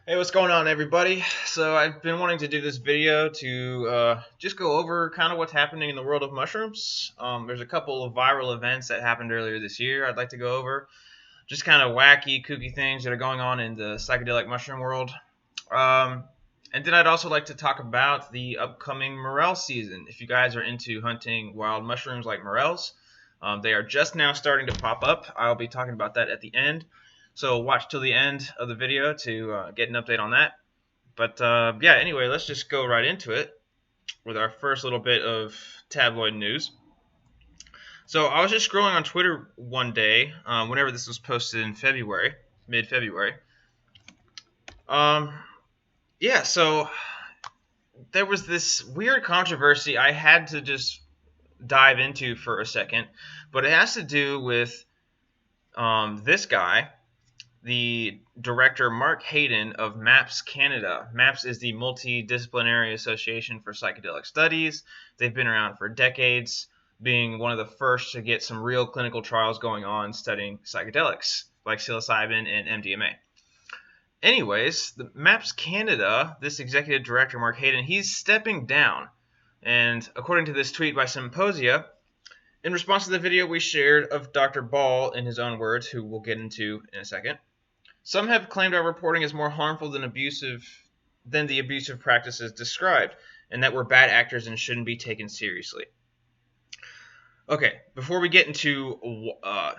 Hey, what's going on, everybody? So I've been wanting to do this video to just go over kind of what's happening in the world of mushrooms. There's a couple of viral events that happened earlier this year I'd like to go over. Just kind of wacky, kooky things that are going on in the psychedelic mushroom world. Um, and then I'd also like to talk about the upcoming Morel season. If you guys are into hunting wild mushrooms like Morels, they are just now starting to pop up. I'll be talking about that at the end. So watch till the end of the video to get an update on that. But yeah, anyway, let's just go right into it with our first little bit of tabloid news. So I was just scrolling on Twitter one day, whenever this was posted in February, mid-February. Um, yeah, so there was this weird controversy I had to just dive into for a second, but it has to do with this guy, the director Mark Hayden of MAPS Canada. MAPS is the Multidisciplinary Association for Psychedelic Studies. They've been around for decades, being one of the first to get some real clinical trials going on studying psychedelics like psilocybin and MDMA. Anyways, the MAPS Canada, this executive director Mark Hayden, he's stepping down. And according to this tweet by Psymposia, in response to the video we shared of Dr. Ball, in his own words, who we'll get into in a second, some have claimed our reporting is more harmful than the abusive practices described, and that we're bad actors and shouldn't be taken seriously. Okay, before we get into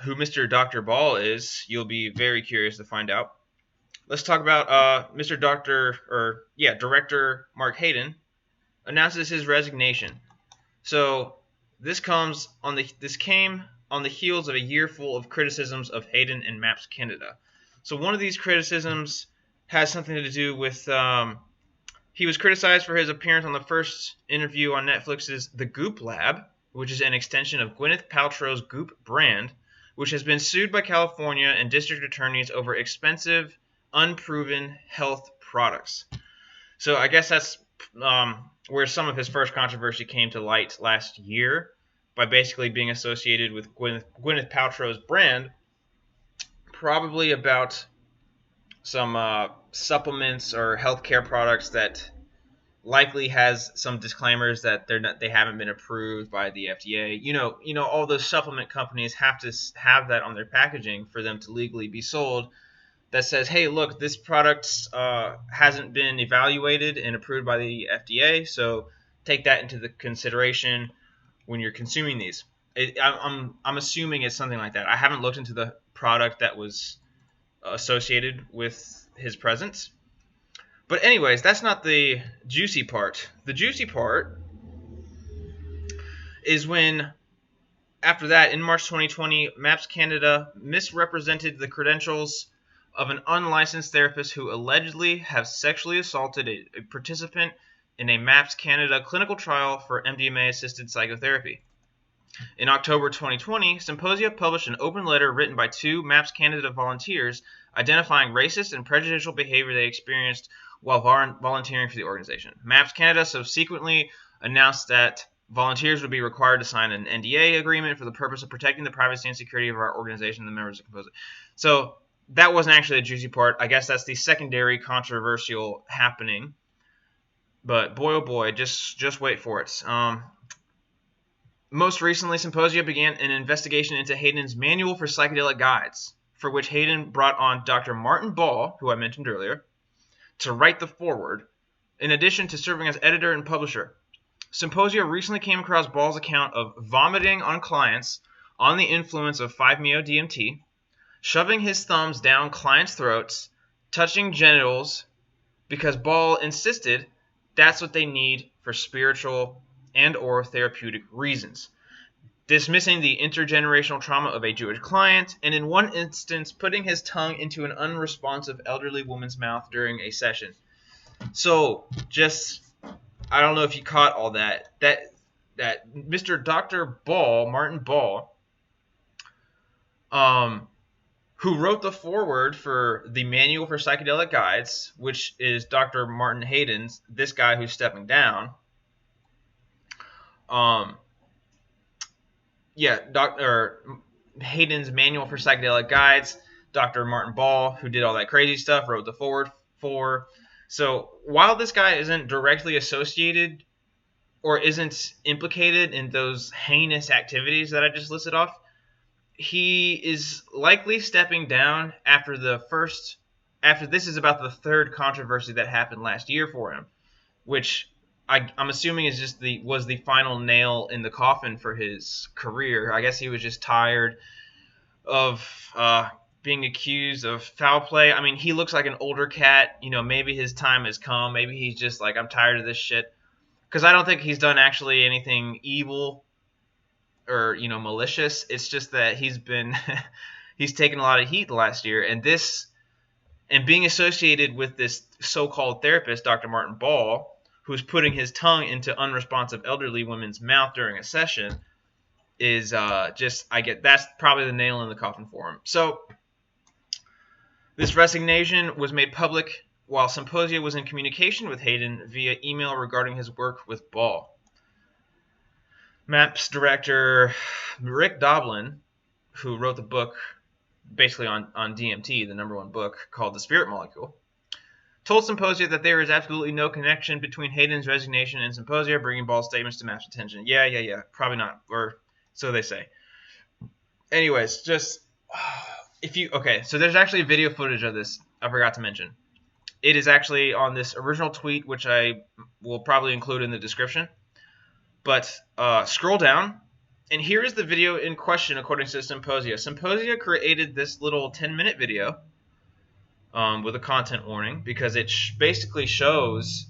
who Mr. Dr. Ball is, you'll be very curious to find out. Let's talk about Mr. Director Mark Hayden announces his resignation. So this came on the heels of a year full of criticisms of Hayden and MAPS Canada. So one of these criticisms has something to do with he was criticized for his appearance on the first interview on Netflix's The Goop Lab, which is an extension of Gwyneth Paltrow's Goop brand, which has been sued by California and district attorneys over expensive, unproven health products. So I guess that's where some of his first controversy came to light last year by basically being associated with Gwyneth Paltrow's brand, probably about some supplements or healthcare products that likely has some disclaimers that they haven't been approved by the FDA. All those supplement companies have to have that on their packaging for them to legally be sold. That says, hey, look, this product hasn't been evaluated and approved by the FDA, so take that into the consideration when you're consuming these. I'm assuming it's something like that. I haven't looked into the product that was associated with his presence. But anyways, that's not the juicy part. The juicy part is when, after that, in March 2020, MAPS Canada misrepresented the credentials of an unlicensed therapist who allegedly have sexually assaulted a participant in a MAPS Canada clinical trial for MDMA-assisted psychotherapy. In October 2020, Psymposia published an open letter written by two MAPS Canada volunteers identifying racist and prejudicial behavior they experienced while volunteering for the organization. MAPS Canada subsequently announced that volunteers would be required to sign an NDA agreement for the purpose of protecting the privacy and security of our organization and the members that compose it. So that wasn't actually the juicy part. I guess that's the secondary controversial happening. But boy, oh boy, just wait for it. Most recently, Psymposia began an investigation into Hayden's Manual for Psychedelic Guides, for which Hayden brought on Dr. Martin Ball, who I mentioned earlier, to write the foreword, in addition to serving as editor and publisher. Psymposia recently came across Ball's account of vomiting on clients on the influence of 5-MeO-DMT, shoving his thumbs down clients' throats, touching genitals, because Ball insisted that's what they need for spiritual and or therapeutic reasons, dismissing the intergenerational trauma of a Jewish client, and in one instance putting his tongue into an unresponsive elderly woman's mouth during a session. So, I don't know if you caught all that. That Mr. Dr. Ball, Martin Ball, who wrote the foreword for the Manual for Psychedelic Guides, which is Dr. Martin Hayden's, this guy who's stepping down. Dr. Hayden's Manual for Psychedelic Guides, Dr. Martin Ball, who did all that crazy stuff, wrote the foreword for. So while this guy isn't directly associated or isn't implicated in those heinous activities that I just listed off, he is likely stepping down after the first. After this is about the third controversy that happened last year for him, which I'm assuming is just was the final nail in the coffin for his career. I guess he was just tired of being accused of foul play. I mean, he looks like an older cat. Maybe his time has come. Maybe he's just like, I'm tired of this shit. Because I don't think he's done actually anything evil or malicious. It's just that he's taken a lot of heat the last year, and being associated with this so-called therapist, Dr. Martin Ball, who's putting his tongue into unresponsive elderly women's mouth during a session, is that's probably the nail in the coffin for him. So this resignation was made public while Psymposia was in communication with Hayden via email regarding his work with Ball. MAPS director Rick Doblin, who wrote the book basically on DMT, the #1 book called The Spirit Molecule, told Psymposia that there is absolutely no connection between Hayden's resignation and Psymposia bringing Ball's statements to MAPS' attention. Yeah, probably not, or so they say. Anyways, so there's actually video footage of this I forgot to mention. It is actually on this original tweet, which I will probably include in the description. But scroll down, and here is the video in question according to Psymposia. Psymposia created this little 10-minute video with a content warning because it basically shows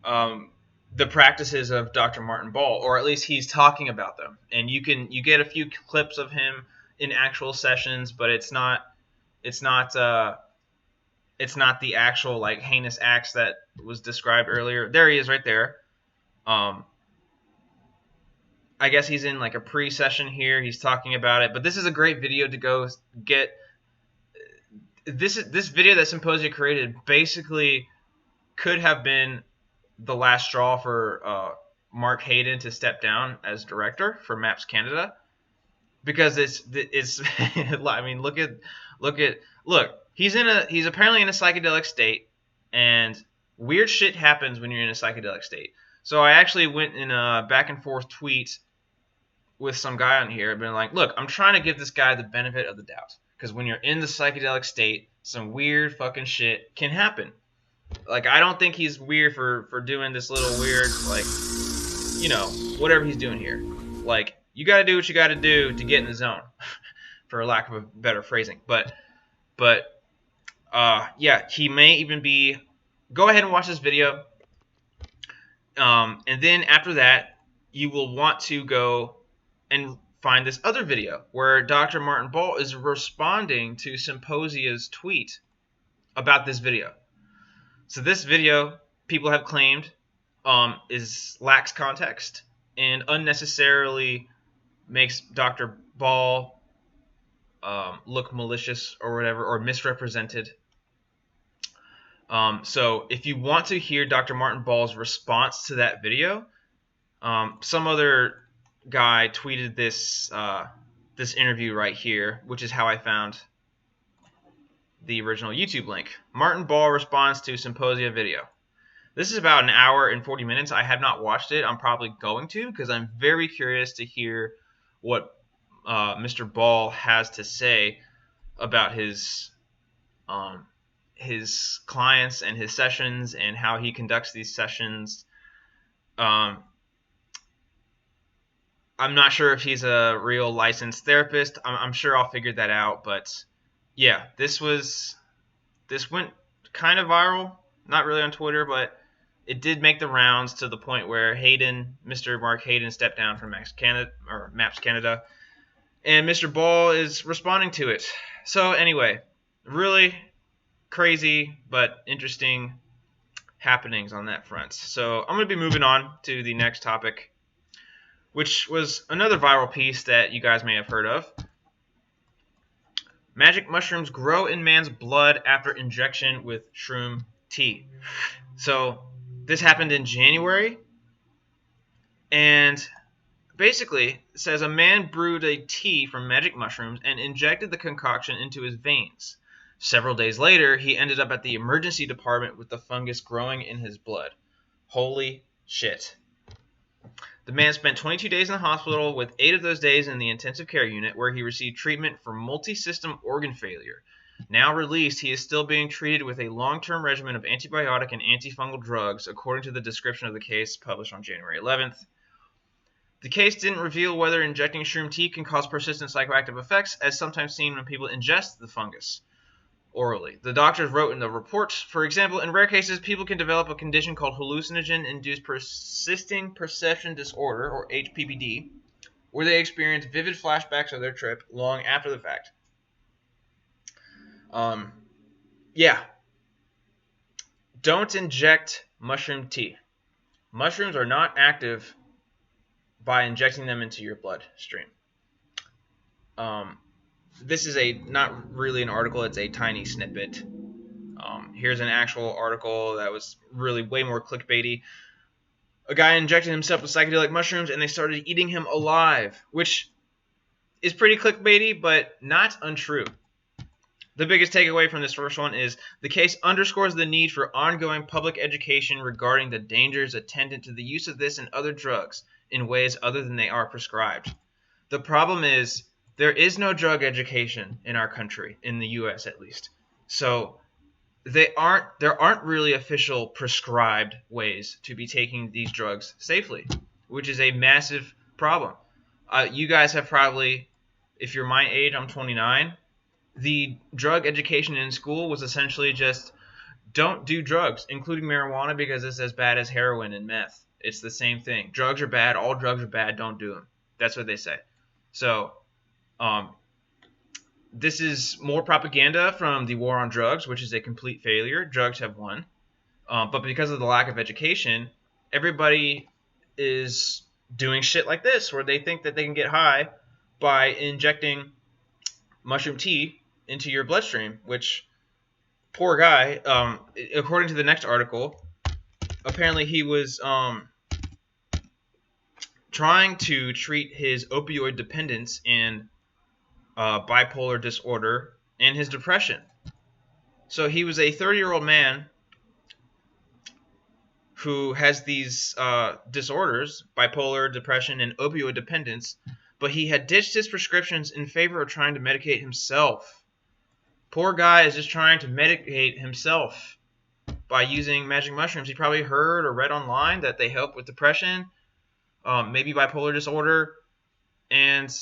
the practices of Dr. Martin Ball, or at least he's talking about them. And you get a few clips of him in actual sessions, but it's not the actual like heinous acts that was described earlier. There he is right there. I guess he's in like a pre-session here. He's talking about it, but this is a great video to go get. This video that Psymposia created basically could have been the last straw for Mark Hayden to step down as director for MAPS Canada, because it's I mean, look. He's apparently in a psychedelic state, and weird shit happens when you're in a psychedelic state. So I actually went in a back and forth tweet with some guy on here. I've been like, look, I'm trying to give this guy the benefit of the doubt, because when you're in the psychedelic state, some weird fucking shit can happen. Like, I don't think he's weird for doing this little weird, like, whatever he's doing here. Like, you got to do what you got to do to get in the zone, for lack of a better phrasing. But yeah, he may even be. Go ahead and watch this video. And then after that, you will want to go and find this other video where Dr. Martin Ball is responding to Symposia's tweet about this video. So this video, people have claimed, lacks context and unnecessarily makes Dr. Ball look malicious or whatever, or misrepresented. So if you want to hear Dr. Martin Ball's response to that video, some other guy tweeted this interview right here, which is how I found the original YouTube link. Martin Ball responds to Psymposia video. This is about an hour and 40 minutes. I have not watched it. I'm probably going to, because I'm very curious to hear what Mr. Ball has to say about his clients and his sessions and how he conducts these sessions. I'm not sure if he's a real licensed therapist. I'm sure I'll figure that out. But yeah, this went kind of viral. Not really on Twitter, but it did make the rounds to the point where Mr. Mark Hayden stepped down from MAPS Canada, and Mr. Ball is responding to it. So anyway, really crazy but interesting happenings on that front. So I'm going to be moving on to the next topic, which was another viral piece that you guys may have heard of. Magic mushrooms grow in man's blood after injection with shroom tea. So this happened in January, and basically it says a man brewed a tea from magic mushrooms and injected the concoction into his veins. Several days later, he ended up at the emergency department with the fungus growing in his blood. Holy shit. The man spent 22 days in the hospital, with 8 of those days in the intensive care unit, where he received treatment for multi-system organ failure. Now released, he is still being treated with a long-term regimen of antibiotic and antifungal drugs, according to the description of the case published on January 11th. The case didn't reveal whether injecting shroom tea can cause persistent psychoactive effects, as sometimes seen when people ingest the fungus orally. The doctors wrote in the report, for example, in rare cases, people can develop a condition called hallucinogen-induced persisting perception disorder, or HPPD, where they experience vivid flashbacks of their trip long after the fact. Don't inject mushroom tea. Mushrooms are not active by injecting them into your bloodstream. This is not really an article, it's a tiny snippet. Here's an actual article that was really way more clickbaity. A guy injected himself with psychedelic mushrooms and they started eating him alive, which is pretty clickbaity, but not untrue. The biggest takeaway from this first one is the case underscores the need for ongoing public education regarding the dangers attendant to the use of this and other drugs in ways other than they are prescribed. The problem is there is no drug education in our country, in the U.S. at least. So there aren't really official prescribed ways to be taking these drugs safely, which is a massive problem. You guys have probably, if you're my age, I'm 29, the drug education in school was essentially just don't do drugs, including marijuana, because it's as bad as heroin and meth. It's the same thing. Drugs are bad. All drugs are bad. Don't do them. That's what they say. So this is more propaganda from the war on drugs, which is a complete failure. Drugs have won. But because of the lack of education, everybody is doing shit like this, where they think that they can get high by injecting mushroom tea into your bloodstream, which, poor guy, according to the next article, apparently he was trying to treat his opioid dependence and bipolar disorder and his depression. So he was a 30-year-old man who has these disorders, bipolar, depression, and opioid dependence, but he had ditched his prescriptions in favor of trying to medicate himself. Poor guy is just trying to medicate himself by using magic mushrooms. He probably heard or read online that they help with depression, maybe bipolar disorder, and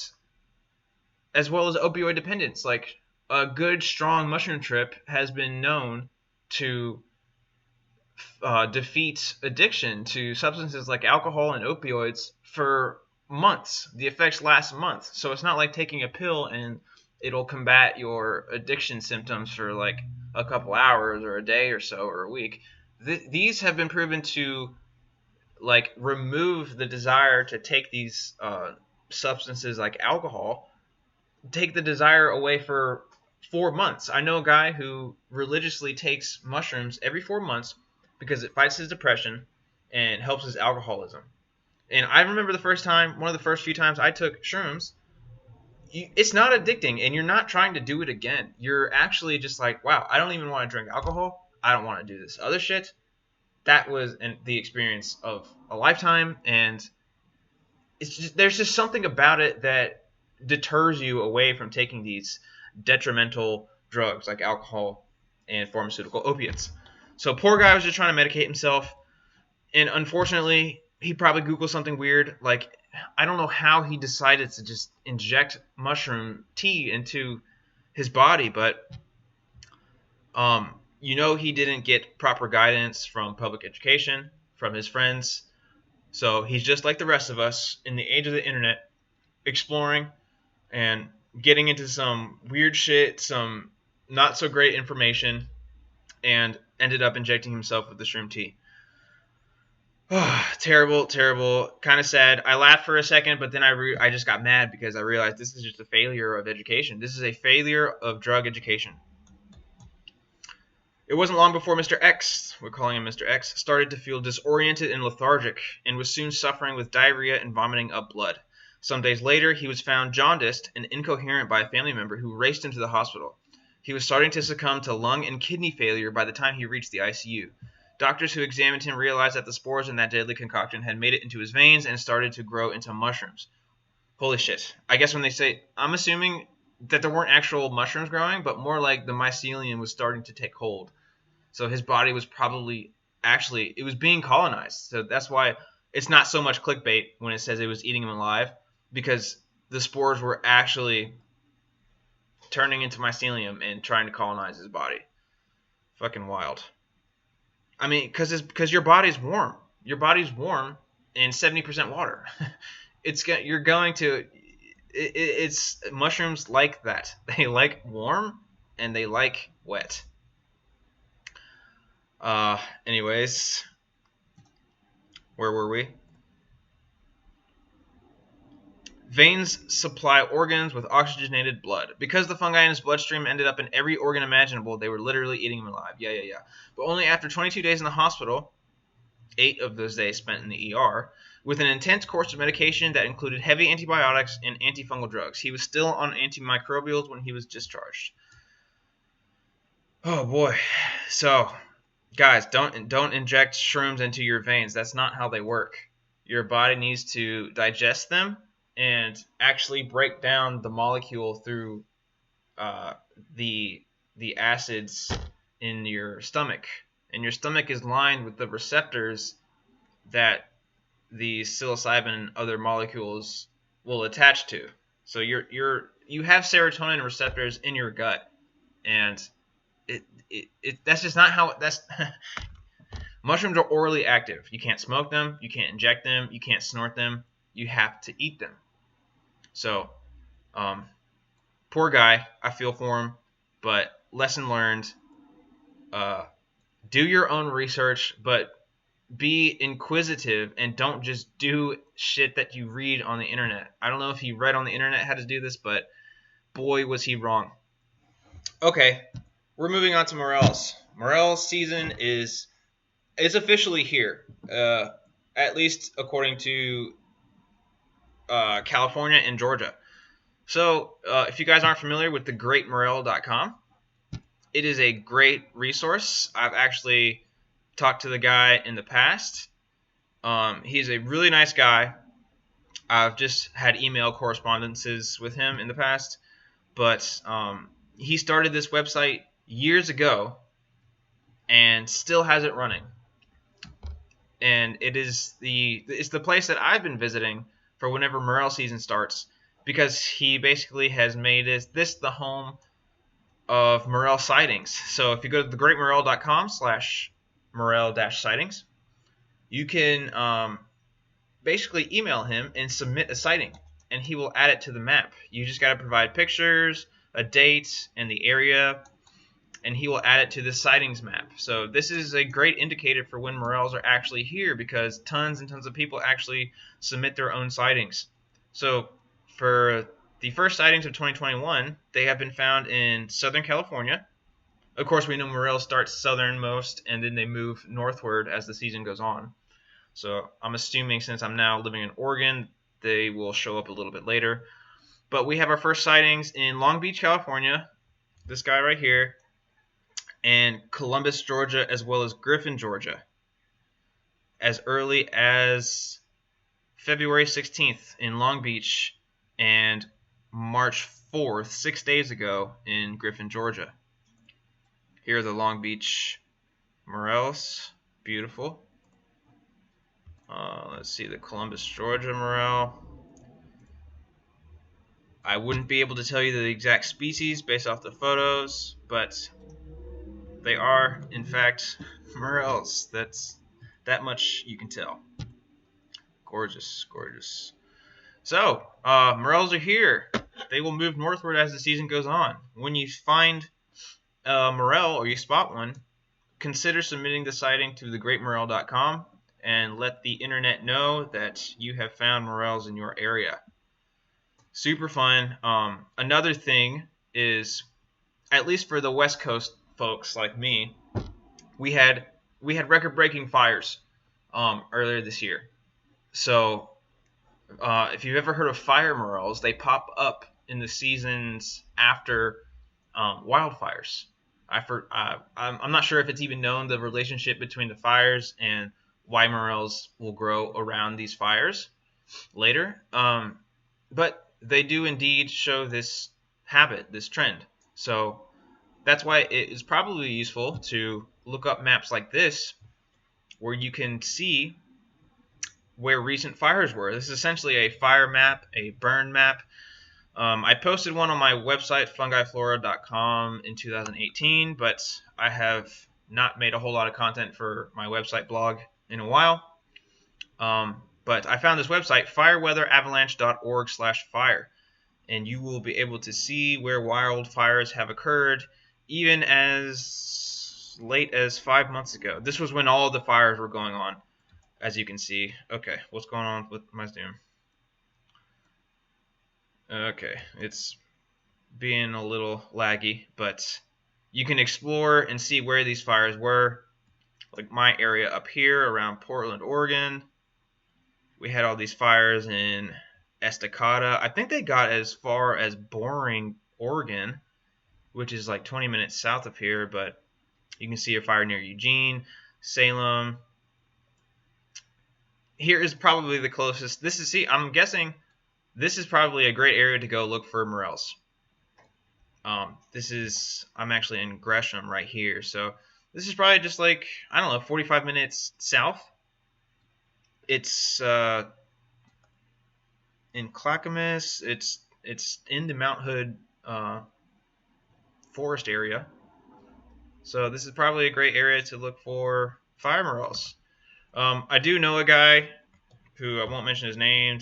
as well as opioid dependence. Like, a good, strong mushroom trip has been known to defeat addiction to substances like alcohol and opioids for months. The effects last a month. So it's not like taking a pill and it'll combat your addiction symptoms for like a couple hours or a day or so or a week. These have been proven to like remove the desire to take these substances like alcohol, take the desire away for 4 months. I know a guy who religiously takes mushrooms every 4 months because it fights his depression and helps his alcoholism. And I remember one of the first few times I took shrooms, it's not addicting, and you're not trying to do it again. You're actually just like, wow, I don't even want to drink alcohol. I don't want to do this other shit. That was the experience of a lifetime, and there's just something about it that deters you away from taking these detrimental drugs like alcohol and pharmaceutical opiates. So poor guy was just trying to medicate himself, and unfortunately, he probably Googled something weird, like, I don't know how he decided to just inject mushroom tea into his body, but he didn't get proper guidance from public education, from his friends. So he's just like the rest of us in the age of the internet, exploring and getting into some weird shit, some not so great information, and ended up injecting himself with the shroom tea. Terrible, terrible, kind of sad. I laughed for a second, but then I just got mad because I realized this is just a failure of education. This is a failure of drug education. It wasn't long before Mr. X, we're calling him Mr. X, started to feel disoriented and lethargic, and was soon suffering with diarrhea and vomiting up blood. Some days later, he was found jaundiced and incoherent by a family member who raced him to the hospital. He was starting to succumb to lung and kidney failure by the time he reached the ICU. Doctors who examined him realized that the spores in that deadly concoction had made it into his veins and started to grow into mushrooms. Holy shit. I guess when they say, I'm assuming that there weren't actual mushrooms growing, but more like the mycelium was starting to take hold. So his body was probably it was being colonized. So that's why it's not so much clickbait when it says it was eating him alive, because the spores were actually turning into mycelium and trying to colonize his body. Fucking wild. I mean, because your body's warm. Your body's warm and 70% water. It's mushrooms like that. They like warm and they like wet. Anyways, where were we? Veins supply organs with oxygenated blood. Because the fungi in his bloodstream ended up in every organ imaginable, they were literally eating him alive. Yeah. But only after 22 days in the hospital, 8 of those days spent in the ER, with an intense course of medication that included heavy antibiotics and antifungal drugs. He was still on antimicrobials when he was discharged. Oh boy. So, guys, don't inject shrooms into your veins. That's not how they work. Your body needs to digest them and actually break down the molecule through the acids in your stomach. And your stomach is lined with the receptors that the psilocybin and other molecules will attach to. So you have serotonin receptors in your gut, and that's just not how that's. Mushrooms are orally active. You can't smoke them, you can't inject them, you can't snort them. You have to eat them. So, poor guy. I feel for him, but lesson learned. Do your own research, but be inquisitive and don't just do shit that you read on the internet. I don't know if he read on the internet how to do this, but boy, was he wrong. Okay, we're moving on to Morels. Morels season is officially here, at least according to California and Georgia. So if you guys aren't familiar with thegreatmorel.com, it is a great resource. I've actually talked to the guy in the past. He's a really nice guy. I've just had email correspondences with him in the past, but he started this website years ago and still has it running. And it's the place that I've been visiting for whenever Morel season starts, because he basically has made this the home of Morel sightings. So if you go to thegreatmorel.com/Morel-sightings, you can basically email him and submit a sighting, and he will add it to the map. You just got to provide pictures, a date, and the area, and he will add it to the sightings map. So this is a great indicator for when Morels are actually here, because tons and tons of people actually submit their own sightings. So for the first sightings of 2021, they have been found in Southern California. Of course, we know Morels start southernmost, and then they move northward as the season goes on. So I'm assuming, since I'm now living in Oregon, they will show up a little bit later. But we have our first sightings in Long Beach, California, this guy right here, and Columbus, Georgia, as well as Griffin, Georgia, as early as February 16th in Long Beach and March 4th, 6 days ago, in Griffin, Georgia. Here are the Long Beach Morels. Beautiful. Let's see, the Columbus, Georgia Morel. I wouldn't be able to tell you the exact species based off the photos, but they are, in fact, Morels. That much you can tell. Gorgeous, gorgeous. So, Morels are here. They will move northward as the season goes on. When you find a Morel, or you spot one, consider submitting the sighting to thegreatmorel.com and let the internet know that you have found Morels in your area. Super fun. Another thing is, at least for the West Coast folks like me, we had record-breaking fires earlier this year. So if you've ever heard of fire Morels, they pop up in the seasons after wildfires. I'm not sure if it's even known the relationship between the fires and why morels will grow around these fires later. But they do indeed show this habit, this trend. So that's why it is probably useful to look up maps like this where you can see where recent fires were. This is essentially a fire map, a burn map. I posted one on my website, fungiflora.com, in 2018, but I have not made a whole lot of content for my website blog in a while. But I found this website, fireweatheravalanche.org/fire, and you will be able to see where wildfires have occurred even as late as 5 months ago. This was when all the fires were going on, as you can see. Okay, what's going on with my Zoom? Okay, it's being a little laggy, but you can explore and see where these fires were. Like my area up here around Portland, Oregon. We had all these fires in Estacada. I think they got as far as Boring, Oregon, which is like 20 minutes south of here, but you can see a fire near Eugene, Salem. Here is probably the closest. I'm guessing this is probably a great area to go look for morels. I'm actually in Gresham right here, so this is probably just like, I don't know, 45 minutes south. It's in Clackamas. It's in the Mount Hood forest area. So this is probably a great area to look for fire morels. I do know a guy who I won't mention his name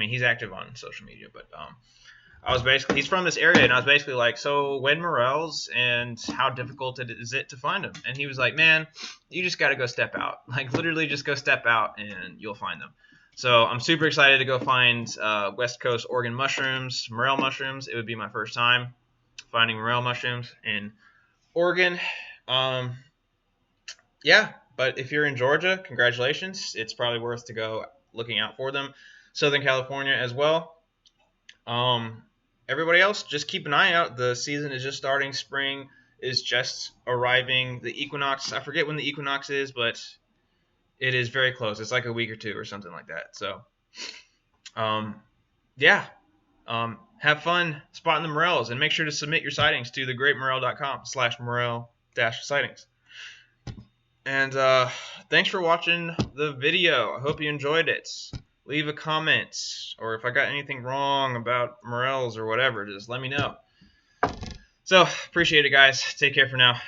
he's active on social media, but he's from this area, and I was basically like, so when morels, and how difficult is it to find them? And he was like, man, you just got to go step out. Like literally just go step out and you'll find them. So I'm super excited to go find West Coast Oregon mushrooms, morel mushrooms. It would be my first time finding morel mushrooms in Oregon. Yeah, but if you're in Georgia, congratulations. It's probably worth to go looking out for them. Southern California as well. Everybody else, just keep an eye out. The season is just starting. Spring is just arriving. The equinox, I forget when the equinox is, but it is very close. It's like a week or two or something like that. So, yeah. Have fun spotting the morels, and make sure to submit your sightings to thegreatmorel.com/morel-sightings. And thanks for watching the video. I hope you enjoyed it. Leave a comment, or if I got anything wrong about morels or whatever, just let me know. So, appreciate it, guys. Take care for now.